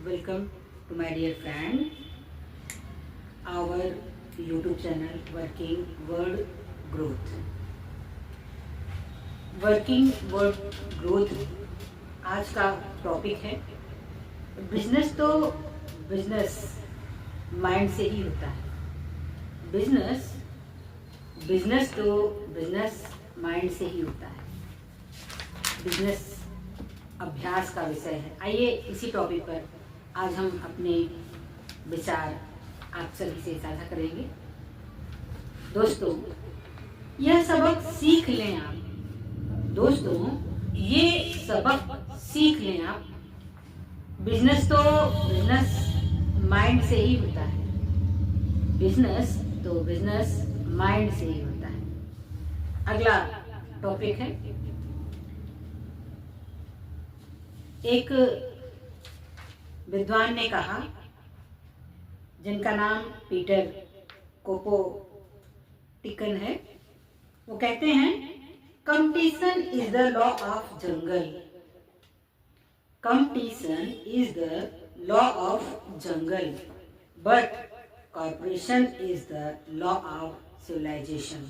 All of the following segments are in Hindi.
Welcome to my dear friend, our YouTube channel Working Word Growth. Working word growth आज का टॉपिक है। बिजनेस तो बिजनेस माइंड से ही होता है। बिजनेस तो बिजनेस माइंड से ही होता है। बिजनेस अभ्यास का विषय है। आइए इसी टॉपिक पर आज हम अपने विचार आप सभी से साझा करेंगे। दोस्तों, यह सबक सीख लें आप। ये सबक सीख लें आप। बिजनेस तो बिजनेस माइंड से ही होता है। बिजनेस तो बिजनेस माइंड से ही होता है। अगला टॉपिक है, एक विद्वान ने कहा, जिनका नाम पीटर कोपोटिकन है, वो कहते हैं, competition is the law of jungle. Competition is the law of jungle, but corporation is the law of civilisation.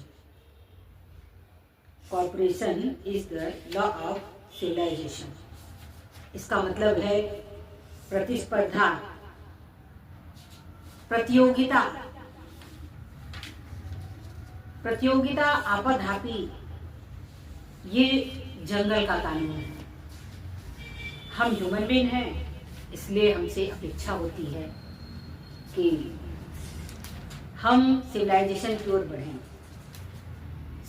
Corporation is the law of civilisation. इसका मतलब है प्रतिस्पर्धा, प्रतियोगिता, आपाधापी, ये जंगल का कानून है। हम ह्यूमन बीइंग हैं, इसलिए हमसे अपेक्षा होती है कि हम सिविलाइजेशन की ओर बढ़ें।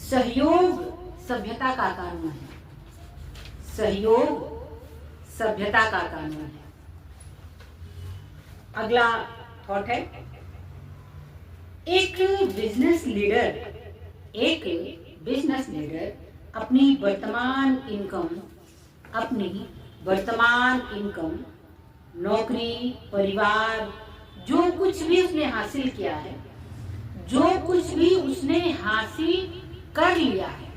सहयोग सभ्यता का कानून है। सहयोग सभ्यता का कानून है। अगला थॉट है, एक बिजनेस लीडर अपनी वर्तमान इनकम, नौकरी, परिवार, जो कुछ भी उसने हासिल किया है, जो कुछ भी उसने हासिल कर लिया है,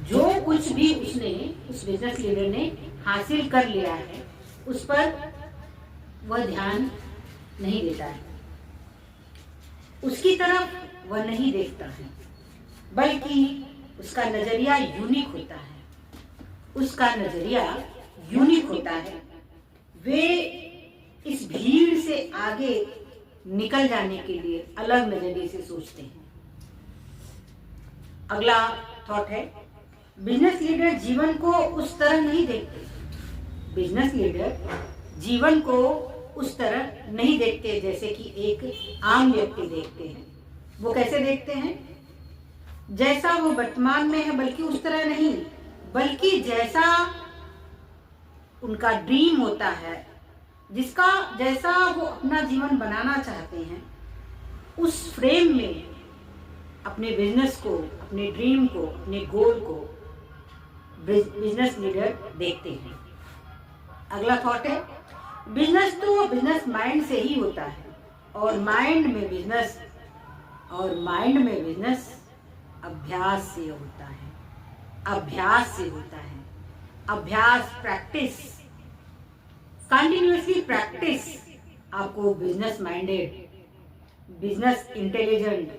जो कुछ भी उसने, उस बिजनेस लीडर ने हासिल कर लिया है, उस पर वह ध्यान नहीं देता है। उसकी तरफ वह नहीं देखता है, बल्कि उसका नजरिया यूनिक होता है। वे इस भीड़ से आगे निकल जाने के लिए अलग नजरिए से सोचते हैं। अगला थॉट है, बिजनेस लीडर जीवन को उस तरह नहीं देखते। बिजनेस लीडर जीवन को उस तरह नहीं देखते जैसे कि एक आम व्यक्ति देखते हैं। वो कैसे देखते हैं? जैसा वो वर्तमान में है, बल्कि उस तरह नहीं, बल्कि जैसा उनका ड्रीम होता है, जैसा वो अपना जीवन बनाना चाहते हैं, उस फ्रेम में अपने बिजनेस को, अपने ड्रीम को, अपने गोल को बिजनेस लीडर देखते हैं। अगला थॉट है, बिजनेस तो बिजनेस माइंड से ही होता है, और माइंड में बिजनेस अभ्यास से होता है। अभ्यास, प्रैक्टिस, कंटिन्यूअसली प्रैक्टिस आपको business minded, business intelligent,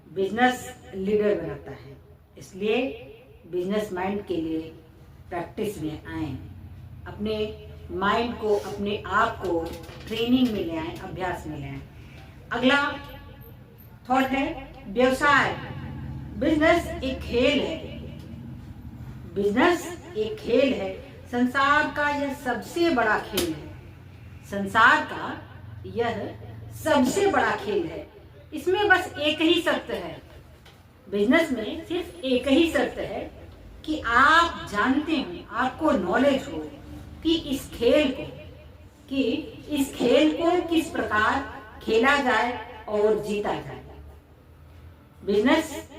business leader बनाता है। इसलिए बिजनेस माइंड के लिए प्रैक्टिस में आए, अपने माइंड को, अपने आप को ट्रेनिंग में ले आए, अभ्यास में ले आए। अगला थॉट है, व्यवसाय। बिजनेस एक खेल है। संसार का यह सबसे बड़ा खेल है। इसमें बस एक ही शर्त है। बिजनेस में सिर्फ एक ही शर्त है कि आप जानते हो, आपको नॉलेज हो कि इस खेल को किस प्रकार खेला जाए और जीता जाए। बिजनेस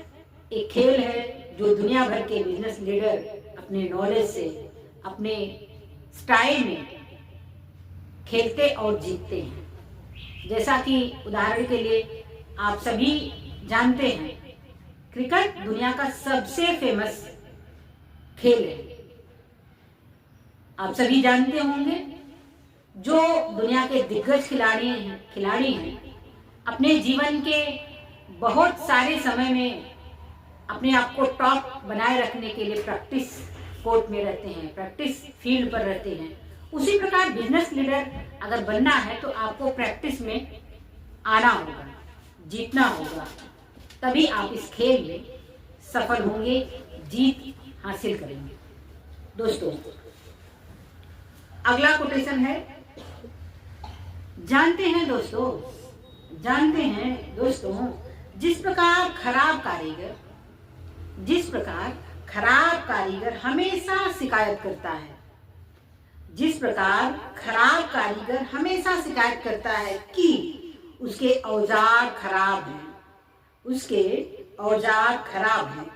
एक खेल है जो दुनिया भर के बिजनेस लीडर अपने नॉलेज से, अपने स्टाइल में खेलते और जीतते हैं। जैसा कि उदाहरण के लिए आप सभी जानते हैं, क्रिकेट दुनिया का सबसे फेमस खेल है। आप सभी जानते होंगे, जो जो दुनिया के दिग्गज खिलाड़ी हैं अपने जीवन के बहुत सारे समय में अपने आप को टॉप बनाए रखने के लिए प्रैक्टिस कोर्ट में रहते हैं, प्रैक्टिस फील्ड पर रहते हैं। उसी प्रकार बिजनेस लीडर अगर बनना है तो आपको प्रैक्टिस में आना होगा, जीतना होगा, तभी आप इस खेल में सफल होंगे, जीत हासिल करेंगे। दोस्तों, अगला कोटेशन है, जानते हैं दोस्तों, जिस प्रकार खराब कारीगर हमेशा शिकायत करता है, जिस प्रकार खराब कारीगर हमेशा शिकायत करता है कि उसके औजार खराब हैं,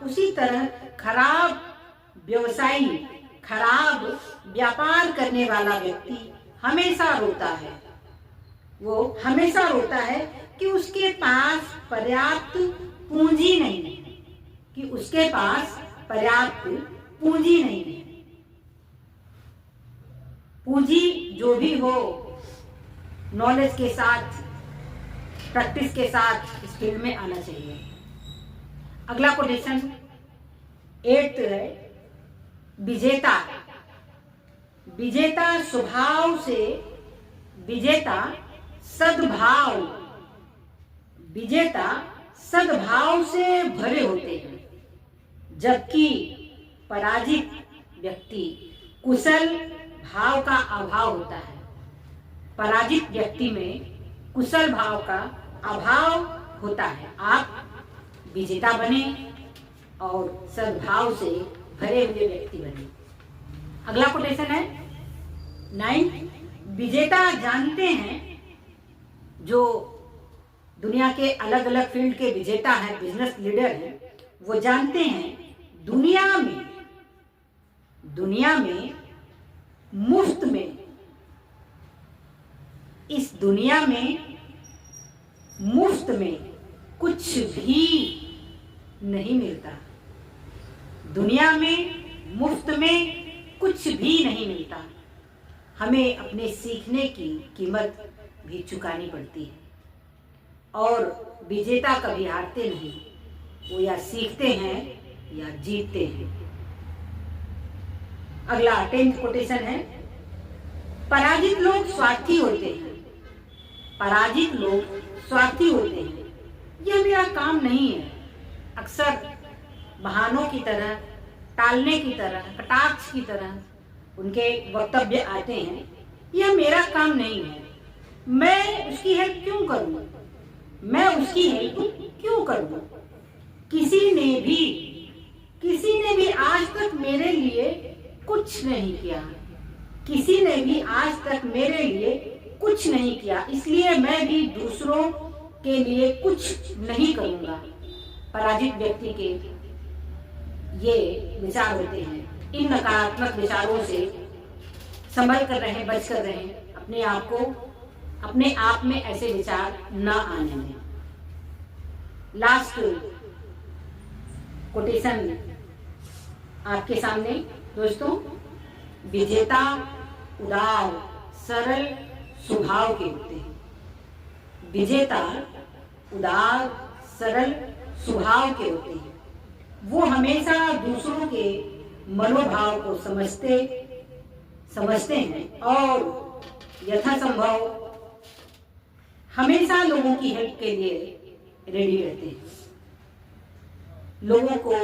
उसी तरह खराब व्यवसायी, खराब व्यापार करने वाला व्यक्ति हमेशा रोता है। वो हमेशा रोता है कि उसके पास पर्याप्त पूंजी नहीं है, पूंजी जो भी हो, नॉलेज के साथ, प्रैक्टिस के साथ इस फील्ड में आना चाहिए। अगला कोटेशन 8 है, विजेता स्वभाव से, सद्भाव से भरे होते हैं, जबकि पराजित व्यक्ति कुशल भाव का अभाव होता है। पराजित व्यक्ति में कुशल भाव का अभाव होता है। आप विजेता बने और सद्भाव से भरे हुए व्यक्ति बने। अगला कोटेशन है 9, विजेता जानते हैं, जो दुनिया के अलग अलग फील्ड के विजेता हैं, बिजनेस लीडर हैं, वो जानते हैं दुनिया में मुफ्त में, इस दुनिया में मुफ्त में कुछ भी नहीं मिलता। दुनिया में मुफ्त में कुछ भी नहीं मिलता। हमें अपने सीखने की कीमत भी चुकानी पड़ती है। और विजेता कभी हारते नहीं, वो या सीखते हैं या जीतते हैं। अगला 10th कोटेशन है, पराजित लोग स्वार्थी होते हैं। यह मेरा काम नहीं है। अक्सर बहानों की तरह, टालने की तरह, कटाक्ष की तरह उनके वक्तव्य आते हैं, यह मेरा काम नहीं है, मैं उसकी हेल्प क्यों करूं? किसी ने भी आज तक मेरे लिए कुछ नहीं किया, इसलिए मैं भी दूसरों के लिए कुछ नहीं करूंगा। पराजित व्यक्ति के ये विचार होते हैं। इन नकारात्मक विचारों से संभल कर रहें, बच कर रहें, अपने आप में ऐसे विचार न आने दें। लास्ट कोटेशन आपके सामने दोस्तों, विजेता उदार सरल स्वभाव के होते हैं। वो हमेशा दूसरों के मनोभाव को समझते हैं और यथासंभव हमेशा लोगों की हेल्प के लिए रेडी रहते हैं। लोगों को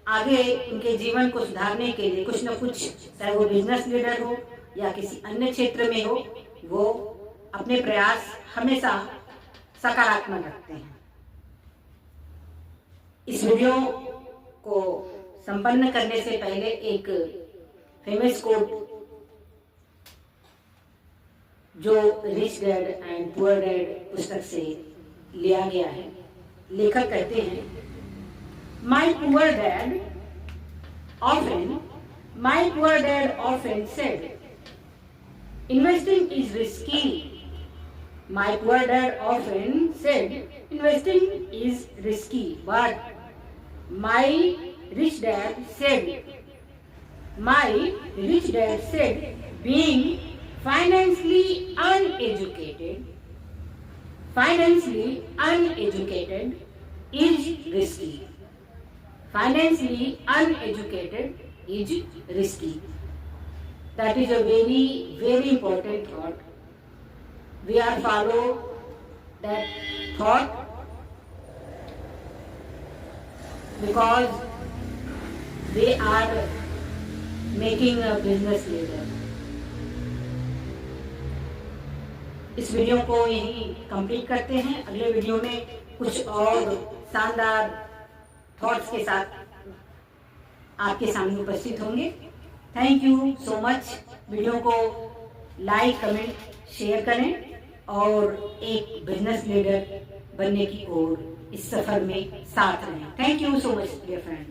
आगे उनके जीवन को सुधारने के लिए कुछ न कुछ, चाहे वो बिजनेस लीडर हो या किसी अन्य क्षेत्र में हो, वो अपने प्रयास हमेशा सकारात्मक रखते हैं। इस वीडियो को संपन्न करने से पहले एक फेमस कोट जो rich dad and poor dad पुस्तक से लिया गया है। लेखक कहते हैं, My poor dad often said, investing is risky. My poor dad often said, investing is risky. But my rich dad said, being financially uneducated is risky. Financially uneducated is risky. That is a very, very important thought. We are follow that thought because they are making a business leader. इस वीडियो को यही कंप्लीट करते हैं। अगले वीडियो में कुछ और शानदार थॉट्स के साथ आपके सामने उपस्थित होंगे। Thank you so much. Video को लाइक, कमेंट, शेयर करें और एक बिजनेस लीडर बनने की ओर इस सफर में साथ रहें। Thank you so much dear friend.